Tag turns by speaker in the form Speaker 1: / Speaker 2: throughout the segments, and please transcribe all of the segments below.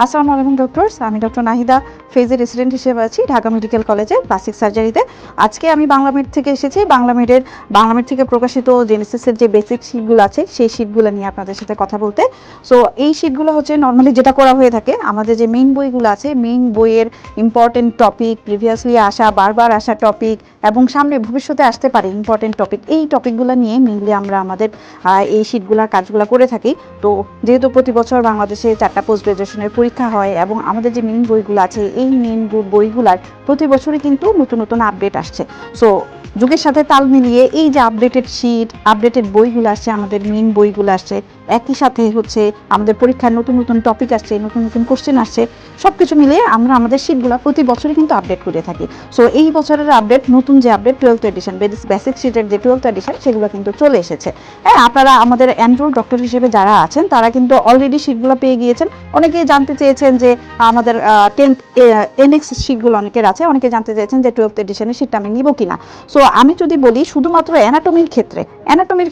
Speaker 1: আসসালামু আলাইকুম ডক্টরস, আমি ডক্টর নাহিদা ফেজের রেসিডেন্ট হিসেবে আছি ঢাকা মেডিকেল কলেজে প্লাস্টিক সার্জারিতে। আজকে আমি বাংলামেড থেকে এসেছি। বাংলামেড থেকে প্রকাশিত জেনেসিসের যে বেসিক শিটগুলো আছে সেই শিটগুলো নিয়ে আপনাদের সাথে কথা বলতে। সো এই শিটগুলো হচ্ছে নর্মালি যেটা করা হয়ে থাকে, আমাদের যে মেইন বইগুলো আছে, মেইন বইয়ের ইম্পর্টেন্ট টপিক, প্রিভিয়াসলি আসা, বারবার আসা টপিক এবং সামনে ভবিষ্যতে আসতে পারে ইম্পর্টেন্ট টপিক, এই টপিকগুলো নিয়ে মেইনলি আমরা আমাদের এই শিটগুলোর কাজগুলো করে থাকি। তো যেহেতু প্রতি বছর বাংলাদেশে 4টা পোস্ট গ্রাজুয়েশনের পরীক্ষা হয় এবং আমাদের যে মেইন বইগুলো আছে এই মেইন বইগুলার প্রতি বছরই কিন্তু নতুন নতুন আপডেট আসছে। সো যুগের সাথে তাল মিলিয়ে এই যে আপডেটেড শিট, আপডেটেড বইগুলো আসছে, আমাদের মেইন বইগুলো আসছে, একই সাথে হচ্ছে আমাদের পরীক্ষার নতুন নতুন টপিক আসছে, নতুন নতুন কোশ্চেন আসছে, সব কিছু মিলিয়ে আমরা আমাদের শিটগুলো প্রতি বছরই কিন্তু আপডেট করে থাকি। সো এই বছরের আপডেট, নতুন যে আপডেট 12th এডিশন, বেসিক শিটের যে 12th এডিশন, সেগুলো কিন্তু চলে এসেছে। হ্যাঁ, আপনারা আমাদের এনরোল ডক্টর হিসেবে যারা আছেন তারা কিন্তু অলরেডি শিটগুলো পেয়ে গিয়েছেন। অনেকেই জানতে চেয়েছেন যে আমাদের 10th এনএক্স শিটগুলো অনেকের আছে, অনেকে জানতে চেয়েছেন যে 12th এডিশনের শিটটা আমি নিব কিনা। সো আমি যদি বলি শুধুমাত্র অ্যানাটমির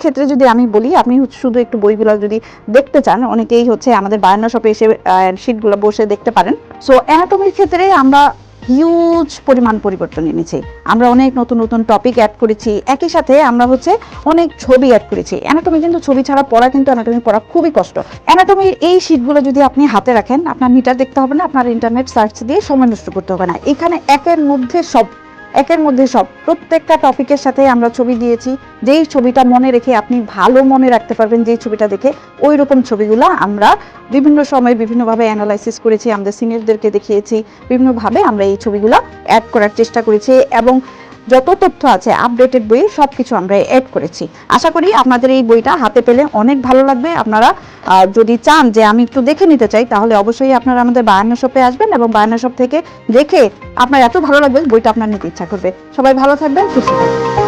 Speaker 1: ক্ষেত্রে যদি আমি বলি, আপনি শুধু একটু বইগুলো যদি দেখতে চান, অনেকেই হচ্ছে আমাদের বায়ান্ন শপে এসে শিটগুলো বসে দেখতে পারেন। সো অ্যানাটমির ক্ষেত্রে আমরা হিউজ পরিমাণ পরিবর্তন এনেছি। আমরা অনেক নতুন নতুন টপিক অ্যাড করেছি, একই সাথে আমরা হচ্ছে অনেক ছবি অ্যাড করেছি। অ্যানাটমি কিন্তু ছবি ছাড়া পড়া, কিন্তু অ্যানাটমি পড়া খুবই কষ্ট। অ্যানাটমির এই শিটগুলো যদি আপনি হাতে রাখেন, আপনার মিটার দেখতে হবে না, আপনার ইন্টারনেট সার্চ দিয়ে সময় নষ্ট করতে হবে না। এখানে একের মধ্যে সব প্রত্যেকটা টপিকের সাথে আমরা ছবি দিয়েছি। যেই ছবিটা মনে রেখে আপনি ভালো মনে রাখতে পারবেন, যেই ছবিটা দেখে, ওই রকম ছবিগুলো আমরা বিভিন্ন সময় বিভিন্নভাবে অ্যানালাইসিস করেছি, আমাদের সিনিয়রদেরকে দেখিয়েছি, বিভিন্নভাবে আমরা এই ছবিগুলো অ্যাড করার চেষ্টা করেছি এবং যত তথ্য আছে আপডেটেড বইয়ে সব কিছু আমরা অ্যাড করেছি। আশা করি আপনাদের এই বইটা হাতে পেলে অনেক ভালো লাগবে। আপনারা যদি চান যে আমি একটু দেখে নিতে চাই, তাহলে অবশ্যই আপনারা আমাদের বায়ান্ন শপে আসবেন এবং বায়ান্ন শপ থেকে দেখে আপনার এত ভালো লাগবে বইটা আপনার নিতে ইচ্ছা করবে। সবাই ভালো থাকবেন, সুস্থ থাকবেন।